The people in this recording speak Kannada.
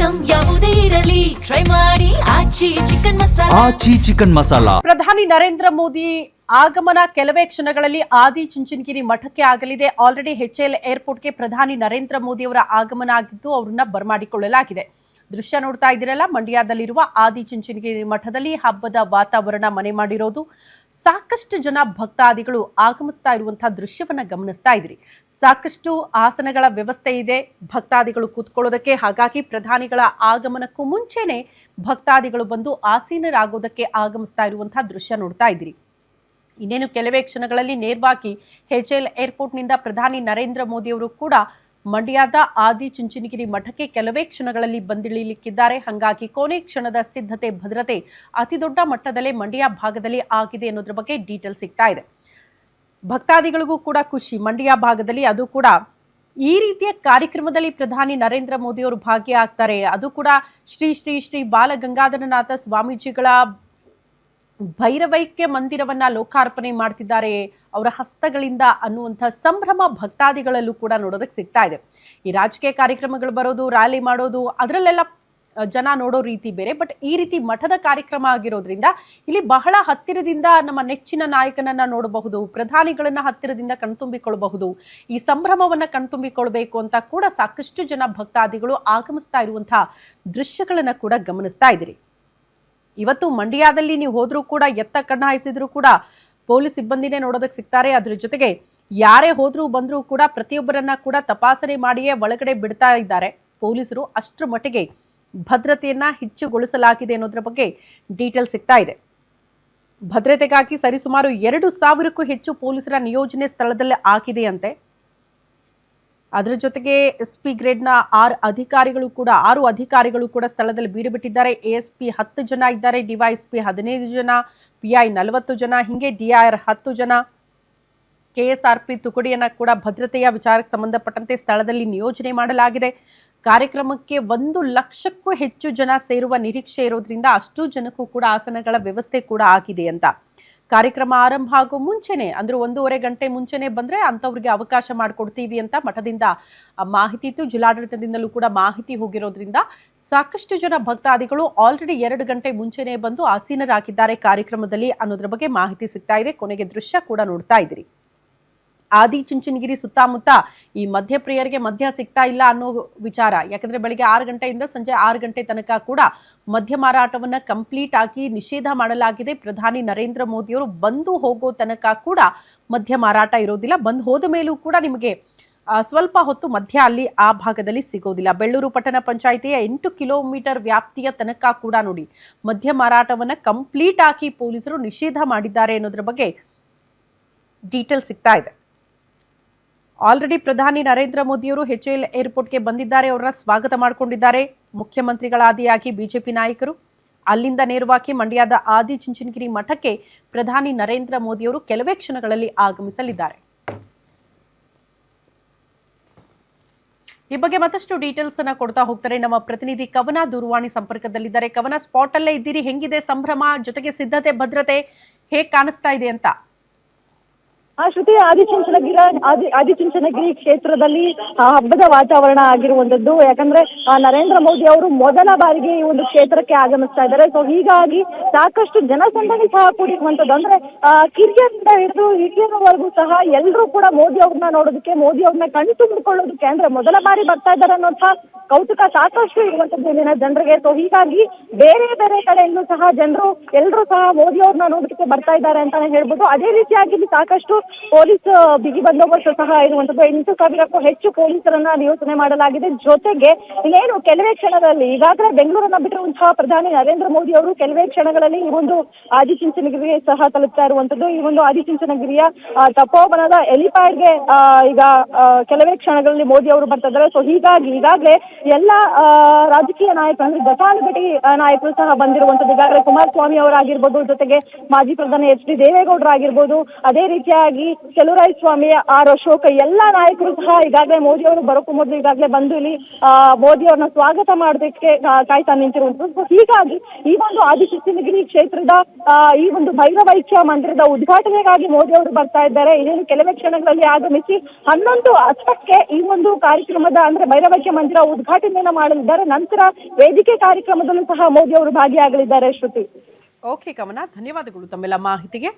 ಐಟಂ ಯಾವುದೇ ಇರಲಿ ಟ್ರೈ ಮಾಡಿ ಆಚಿ ಚಿಕನ್ ಮಸಾಲಾ. ಪ್ರಧಾನಿ ನರೇಂದ್ರ ಮೋದಿ ಆಗಮನ ಕೆಲವೇ ಕ್ಷಣಗಳಲ್ಲಿ ಆದಿಚುಂಚನಗಿರಿ ಮಠಕ್ಕೆ ಆಗಲಿದೆ. ಆಲ್ರೆಡಿ HL ಏರ್ಪೋರ್ಟ್ಗೆ ಪ್ರಧಾನಿ ನರೇಂದ್ರ ಮೋದಿ ಅವರ ಆಗಮನ ಆಗಿದ್ದು ಅವರನ್ನ ಬರಮಾಡಿಕೊಳ್ಳಲಾಗಿದೆ. ದೃಶ್ಯ ನೋಡ್ತಾ ಇದ್ದೀರಲ್ಲ, ಮಂಡ್ಯದಲ್ಲಿರುವ ಆದಿಚುಂಚನಗಿರಿ ಮಠದಲ್ಲಿ ಹಬ್ಬದ ವಾತಾವರಣ ಮನೆ ಮಾಡಿರೋದು. ಸಾಕಷ್ಟು ಜನ ಭಕ್ತಾದಿಗಳು ಆಗಮಿಸ್ತಾ ಇರುವಂತಹ ದೃಶ್ಯವನ್ನ ಗಮನಿಸ್ತಾ ಇದ್ರಿ. ಸಾಕಷ್ಟು ಆಸನಗಳ ವ್ಯವಸ್ಥೆ ಇದೆ ಭಕ್ತಾದಿಗಳು ಕೂತ್ಕೊಳ್ಳೋದಕ್ಕೆ. ಹಾಗಾಗಿ ಪ್ರಧಾನಿಗಳ ಆಗಮನಕ್ಕೂ ಮುಂಚೆನೆ ಭಕ್ತಾದಿಗಳು ಬಂದು ಆಸೀನರಾಗೋದಕ್ಕೆ ಆಗಮಿಸ್ತಾ ಇರುವಂತಹ ದೃಶ್ಯ ನೋಡ್ತಾ ಇದ್ರಿ. ಇನ್ನೇನು ಕೆಲವೇ ಕ್ಷಣಗಳಲ್ಲಿ ನೇರವಾಗಿ HL ಏರ್ಪೋರ್ಟ್ನಿಂದ ಪ್ರಧಾನಿ ನರೇಂದ್ರ ಮೋದಿ ಅವರು ಕೂಡ ಮಂಡ್ಯದ ಆದಿಚುಂಚನಗಿರಿ ಮಠಕ್ಕೆ ಕೆಲವೇ ಕ್ಷಣಗಳಲ್ಲಿ ಬಂದಿಳಿಯಲಿಕ್ಕಿದ್ದಾರೆ. ಹಾಗಾಗಿ ಕೊನೆ ಕ್ಷಣದ ಸಿದ್ಧತೆ ಭದ್ರತೆ ಅತಿ ದೊಡ್ಡ ಮಟ್ಟದಲ್ಲೇ ಮಂಡ್ಯ ಭಾಗದಲ್ಲಿ ಆಗಿದೆ ಅನ್ನೋದ್ರ ಬಗ್ಗೆ ಡೀಟೇಲ್ ಸಿಗ್ತಾ ಇದೆ. ಭಕ್ತಾದಿಗಳಿಗೂ ಕೂಡ ಖುಷಿ ಮಂಡ್ಯ ಭಾಗದಲ್ಲಿ. ಅದು ಕೂಡ ಈ ರೀತಿಯ ಕಾರ್ಯಕ್ರಮದಲ್ಲಿ ಪ್ರಧಾನಿ ನರೇಂದ್ರ ಮೋದಿ ಅವರು ಭಾಗಿಯಾಗ್ತಾರೆ. ಅದು ಕೂಡ ಶ್ರೀ ಶ್ರೀ ಶ್ರೀ ಬಾಲಗಂಗಾಧರನಾಥ ಸ್ವಾಮೀಜಿಗಳ ಭೈರವೈಕ್ಯ ಮಂದಿರವನ್ನ ಲೋಕಾರ್ಪಣೆ ಮಾಡ್ತಿದ್ದಾರೆ ಅವರ ಹಸ್ತಗಳಿಂದ ಅನ್ನುವಂಥ ಸಂಭ್ರಮ ಭಕ್ತಾದಿಗಳಲ್ಲೂ ಕೂಡ ನೋಡೋದಕ್ಕೆ ಸಿಗ್ತಾ ಇದೆ. ಈ ರಾಜಕೀಯ ಕಾರ್ಯಕ್ರಮಗಳು ಬರೋದು, ರ್ಯಾಲಿ ಮಾಡೋದು, ಅದರಲ್ಲೆಲ್ಲ ಜನ ನೋಡೋ ರೀತಿ ಬೇರೆ. ಬಟ್ ಈ ರೀತಿ ಮಠದ ಕಾರ್ಯಕ್ರಮ ಆಗಿರೋದ್ರಿಂದ ಇಲ್ಲಿ ಬಹಳ ಹತ್ತಿರದಿಂದ ನಮ್ಮ ನೆಚ್ಚಿನ ನಾಯಕನನ್ನ ನೋಡಬಹುದು, ಪ್ರಧಾನಿಗಳನ್ನ ಹತ್ತಿರದಿಂದ ಕಣ್ತುಂಬಿಕೊಳ್ಳಬಹುದು. ಈ ಸಂಭ್ರಮವನ್ನ ಕಣ್ತುಂಬಿಕೊಳ್ಬೇಕು ಅಂತ ಕೂಡ ಸಾಕಷ್ಟು ಜನ ಭಕ್ತಾದಿಗಳು ಆಗಮಿಸ್ತಾ ಇರುವಂತಹ ದೃಶ್ಯಗಳನ್ನ ಕೂಡ ಗಮನಿಸ್ತಾ ಇದ್ದೀರಿ. ಇವತ್ತು ಮಂಡ್ಯದಲ್ಲಿ ನೀವು ಹೋದ್ರೂ ಕೂಡ, ಎತ್ತ ಕಣ್ಣ ಹಾಯಿಸಿದ್ರು ಕೂಡ ಪೊಲೀಸ್ ಸಿಬ್ಬಂದಿನೇ ನೋಡೋದಕ್ಕೆ ಸಿಗ್ತಾರೆ. ಅದ್ರ ಜೊತೆಗೆ ಯಾರೇ ಹೋದ್ರೂ ಬಂದ್ರೂ ಕೂಡ ಪ್ರತಿಯೊಬ್ಬರನ್ನ ಕೂಡ ತಪಾಸಣೆ ಮಾಡಿಯೇ ಒಳಗಡೆ ಬಿಡ್ತಾ ಇದ್ದಾರೆ ಪೊಲೀಸರು. ಅಷ್ಟರ ಮಟ್ಟಿಗೆ ಭದ್ರತೆಯನ್ನ ಹೆಚ್ಚುಗೊಳಿಸಲಾಗಿದೆ ಅನ್ನೋದ್ರ ಬಗ್ಗೆ ಡೀಟೇಲ್ ಸಿಗ್ತಾ ಇದೆ. ಭದ್ರತೆಗಾಗಿ ಸರಿಸುಮಾರು 2,000ಕ್ಕೂ ಹೆಚ್ಚು ಪೊಲೀಸರ ನಿಯೋಜನೆ ಸ್ಥಳದಲ್ಲಿ ಆಗಿದೆ. ಅದರ ಜೊತೆಗೆ SP ಗ್ರೇಡ್ನ 6 ಅಧಿಕಾರಿಗಳು ಕೂಡ ಸ್ಥಳದಲ್ಲಿ ಬೀಡು ಬಿಟ್ಟಿದ್ದಾರೆ. ASP 10 ಜನ ಇದ್ದಾರೆ, DYSP 15 ಜನ, PI 40 ಜನ, ಹಿಂಗೆ DIR 10 ಜನ, KSRP ತುಕಡಿಯನ್ನ ಕೂಡ ಭದ್ರತೆಯ ವಿಚಾರಕ್ಕೆ ಸಂಬಂಧಪಟ್ಟಂತೆ ಸ್ಥಳದಲ್ಲಿ ನಿಯೋಜನೆ ಮಾಡಲಾಗಿದೆ. ಕಾರ್ಯಕ್ರಮಕ್ಕೆ 1 ಲಕ್ಷಕ್ಕೂ ಹೆಚ್ಚು ಜನ ಸೇರುವ ನಿರೀಕ್ಷೆ ಇರೋದ್ರಿಂದ ಅಷ್ಟು ಜನಕ್ಕೂ ಕೂಡ ಆಸನಗಳ ವ್ಯವಸ್ಥೆ ಕೂಡ ಆಗಿದೆ ಅಂತ. ಕಾರ್ಯಕ್ರಮ ಆರಂಭ ಆಗೋ ಮುಂಚೆನೆ ಅಂದ್ರೆ 1.5 ಗಂಟೆ ಮುಂಚೆನೆ ಬಂದ್ರೆ ಅಂತವ್ರಿಗೆ ಅವಕಾಶ ಮಾಡಿಕೊಡ್ತೀವಿ ಅಂತ ಮಠದಿಂದ ಮಾಹಿತಿ ಇತ್ತು. ಜಿಲ್ಲಾಡಳಿತದಿಂದಲೂ ಕೂಡ ಮಾಹಿತಿ ಹೋಗಿರೋದ್ರಿಂದ ಸಾಕಷ್ಟು ಜನ ಭಕ್ತಾದಿಗಳು ಆಲ್ರೆಡಿ 2 ಗಂಟೆ ಮುಂಚೆನೆ ಬಂದು ಆಸೀನರಾಗಿದ್ದಾರೆ ಕಾರ್ಯಕ್ರಮದಲ್ಲಿ ಅನ್ನೋದ್ರ ಬಗ್ಗೆ ಮಾಹಿತಿ ಸಿಗ್ತಾ ಇದೆ. ಕೊನೆಗೆ ದೃಶ್ಯ ಕೂಡ ನೋಡ್ತಾ ಇದ್ದೀರಿ. ಆದಿಚುಂಚನಗಿರಿ ಸುತ್ತಮುತ್ತ ಈ ಮಧ್ಯಪ್ರಿಯರಿಗೆ ಮದ್ಯ ಸಿಗ್ತಾ ಇಲ್ಲ ಅನ್ನೋ ವಿಚಾರ. ಯಾಕಂದ್ರೆ ಬೆಳಿಗ್ಗೆ 6 ಗಂಟೆಯಿಂದ ಸಂಜೆ 6 ಗಂಟೆ ತನಕ ಕೂಡ ಮದ್ಯ ಮಾರಾಟವನ್ನ ಕಂಪ್ಲೀಟ್ ಆಗಿ ನಿಷೇಧ ಮಾಡಲಾಗಿದೆ. ಪ್ರಧಾನಿ ನರೇಂದ್ರ ಮೋದಿ ಅವರು ಬಂದು ಹೋಗೋ ತನಕ ಕೂಡ ಮದ್ಯ ಮಾರಾಟ ಇರೋದಿಲ್ಲ. ಬಂದು ಹೋದ ಮೇಲೂ ಕೂಡ ನಿಮಗೆ ಸ್ವಲ್ಪ ಹೊತ್ತು ಮದ್ಯ ಅಲ್ಲಿ ಆ ಭಾಗದಲ್ಲಿ ಸಿಗೋದಿಲ್ಲ. ಬೆಳ್ಳೂರು ಪಟ್ಟಣ ಪಂಚಾಯಿತಿಯ 8 ಕಿಲೋಮೀಟರ್ ವ್ಯಾಪ್ತಿಯ ತನಕ ಕೂಡ ನೋಡಿ ಮದ್ಯ ಮಾರಾಟವನ್ನ ಕಂಪ್ಲೀಟ್ ಆಗಿ ಪೊಲೀಸರು ನಿಷೇಧ ಮಾಡಿದ್ದಾರೆ ಅನ್ನೋದ್ರ ಬಗ್ಗೆ ಡೀಟೇಲ್ ಸಿಗ್ತಾ ಇದೆ. ಆಲ್ರೆಡಿ ಪ್ರಧಾನಿ ನರೇಂದ್ರ ಮೋದಿಯವರು HL ಏರ್ಪೋರ್ಟ್ಗೆ ಬಂದಿದ್ದಾರೆ. ಅವರನ್ನ ಸ್ವಾಗತ ಮಾಡಿಕೊಂಡಿದ್ದಾರೆ ಮುಖ್ಯಮಂತ್ರಿಗಳಾದಿಯಾಗಿ ಬಿಜೆಪಿ ನಾಯಕರು. ಅಲ್ಲಿಂದ ನೇರವಾಗಿ ಮಂಡ್ಯದ ಆದಿಚುಂಚನಗಿರಿ ಮಠಕ್ಕೆ ಪ್ರಧಾನಿ ನರೇಂದ್ರ ಮೋದಿಯವರು ಕೆಲವೇ ಕ್ಷಣಗಳಲ್ಲಿ ಆಗಮಿಸಲಿದ್ದಾರೆ. ಈ ಬಗ್ಗೆ ಮತ್ತಷ್ಟು ಡೀಟೇಲ್ಸ್ ಅನ್ನ ಕೊಡ್ತಾ ಹೋಗ್ತಾರೆ ನಮ್ಮ ಪ್ರತಿನಿಧಿ ಕವನ. ದೂರವಾಣಿ ಸಂಪರ್ಕದಲ್ಲಿದ್ದಾರೆ. ಕವನ, ಸ್ಪಾಟ್ ಅಲ್ಲೇ ಇದ್ದೀರಿ, ಹೆಂಗಿದೆ ಸಂಭ್ರಮ, ಜೊತೆಗೆ ಸಿದ್ಧತೆ ಭದ್ರತೆ ಹೇಗ್ ಕಾಣಿಸ್ತಾ ಇದೆ ಅಂತ? ಶ್ರುತಿ, ಆದಿಚುಂಚನಗಿರಿ ಕ್ಷೇತ್ರದಲ್ಲಿ ಹಬ್ಬದ ವಾತಾವರಣ ಆಗಿರುವಂತದ್ದು. ಯಾಕಂದ್ರೆ ನರೇಂದ್ರ ಮೋದಿ ಅವರು ಮೊದಲ ಬಾರಿಗೆ ಈ ಒಂದು ಕ್ಷೇತ್ರಕ್ಕೆ ಆಗಮಿಸ್ತಾ ಇದ್ದಾರೆ. ಸೊ ಹೀಗಾಗಿ ಸಾಕಷ್ಟು ಜನಸಂದಣಿ ಸಹ ಕೂಡಿರುವಂತದ್ದು. ಅಂದ್ರೆ ಕಿರಿಯರಿಂದ ಹಿಡಿದು ಹಿರಿಯರವರೆಗೂ ಸಹ ಎಲ್ಲರೂ ಕೂಡ ಮೋದಿ ಅವ್ರನ್ನ ನೋಡೋದಕ್ಕೆ, ಮೋದಿ ಅವ್ರನ್ನ ಕಣ್ಣು ತುಂಬಿಕೊಳ್ಳೋದಕ್ಕೆ, ಅಂದ್ರೆ ಮೊದಲ ಬಾರಿ ಬರ್ತಾ ಇದ್ದಾರೆ ಅನ್ನೋಂಥ ಕೌತುಕ ಸಾಕಷ್ಟು ಇರುವಂತದ್ದು ಇಲ್ಲಿನ ಜನರಿಗೆ. ಸೊ ಹೀಗಾಗಿ ಬೇರೆ ಬೇರೆ ಕಡೆಯಲ್ಲೂ ಸಹ ಜನರು ಎಲ್ಲರೂ ಸಹ ಮೋದಿ ಅವ್ರನ್ನ ನೋಡೋದಕ್ಕೆ ಬರ್ತಾ ಇದ್ದಾರೆ ಅಂತಾನೆ ಹೇಳ್ಬೋದು. ಅದೇ ರೀತಿಯಾಗಿ ಇಲ್ಲಿ ಸಾಕಷ್ಟು ಪೊಲೀಸ್ ಬಿಗಿ ಬಂದೋಬಸ್ತ್ ಸಹ ಇರುವಂತದ್ದು. 8,000ಕ್ಕೂ ಹೆಚ್ಚು ಪೊಲೀಸರನ್ನ ನಿಯೋಜನೆ ಮಾಡಲಾಗಿದೆ. ಜೊತೆಗೆ ಇನ್ನೇನು ಕೆಲವೇ ಕ್ಷಣಗಳಲ್ಲಿ ಈಗಾಗಲೇ ಬೆಂಗಳೂರನ್ನ ಬಿಟ್ಟಿರುವಂತಹ ಪ್ರಧಾನಿ ನರೇಂದ್ರ ಮೋದಿ ಅವರು ಕೆಲವೇ ಕ್ಷಣಗಳಲ್ಲಿ ಈ ಒಂದು ಆದಿಚುಂಚನಗಿರಿಗೆ ಸಹ ತಲುಪ್ತಾ ಇರುವಂತದ್ದು. ಈ ಒಂದು ಆದಿಚುಂಚನಗಿರಿಯ ತಪೋವನದ ಎಲಿಪ್ಯಾಡ್ಗೆ ಈಗ ಕೆಲವೇ ಕ್ಷಣಗಳಲ್ಲಿ ಮೋದಿ ಅವರು ಬರ್ತಾ ಇದ್ದಾರೆ. ಸೊ ಹೀಗಾಗಿ ಈಗಾಗಲೇ ಎಲ್ಲ ರಾಜಕೀಯ ನಾಯಕರು ಅಂದ್ರೆ ಘಟಾನುಘಟಿ ನಾಯಕರು ಸಹ ಬಂದಿರುವಂತದ್ದು. ಈಗಾಗಲೇ ಕುಮಾರಸ್ವಾಮಿ ಅವರಾಗಿರ್ಬೋದು, ಜೊತೆಗೆ ಮಾಜಿ ಪ್ರಧಾನಿ HD ದೇವೇಗೌಡರು ಆಗಿರ್ಬೋದು, ಅದೇ ರೀತಿಯಾಗಿ ಆಗಿರ್ಲಿ, ಚಲುವರಾಯ ಸ್ವಾಮಿ, ಆರ್ ಅಶೋಕ್ ಎಲ್ಲ ನಾಯಕರು ಸಹ ಈಗಾಗಲೇ ಮೋದಿ ಅವರು ಬರೋಕ್ಕೂ ಮೊದಲು ಈಗಾಗಲೇ ಬಂದು ಇಲ್ಲಿ ಮೋದಿ ಅವ್ರನ್ನ ಸ್ವಾಗತ ಮಾಡೋದಕ್ಕೆ ಕಾಯ್ತಾ ನಿಂತಿರುವಂತದ್ದು. ಸೊ ಹೀಗಾಗಿ ಈ ಒಂದು ಆದಿಚುಂಚನಗಿರಿ ಕ್ಷೇತ್ರದ ಈ ಒಂದು ಭೈರವೈಕ್ಯ ಮಂದಿರದ ಉದ್ಘಾಟನೆಗಾಗಿ ಮೋದಿ ಅವರು ಬರ್ತಾ ಇದ್ದಾರೆ. ಇನ್ನೇನು ಕೆಲವೇ ಕ್ಷಣಗಳಲ್ಲಿ ಆಗಮಿಸಿ 11:10ಕ್ಕೆ ಈ ಒಂದು ಕಾರ್ಯಕ್ರಮದ ಅಂದ್ರೆ ಭೈರವೈಕ್ಯ ಮಂದಿರ ಉದ್ಘಾಟನೆಯನ್ನ ಮಾಡಲಿದ್ದಾರೆ. ನಂತರ ವೇದಿಕೆ ಕಾರ್ಯಕ್ರಮದಲ್ಲೂ ಸಹ ಮೋದಿ ಅವರು ಭಾಗಿಯಾಗಲಿದ್ದಾರೆ. ಶ್ರುತಿ. ಓಕೆ ಕವನ, ಧನ್ಯವಾದಗಳು ತಮ್ಮೆಲ್ಲ ಮಾಹಿತಿಗೆ.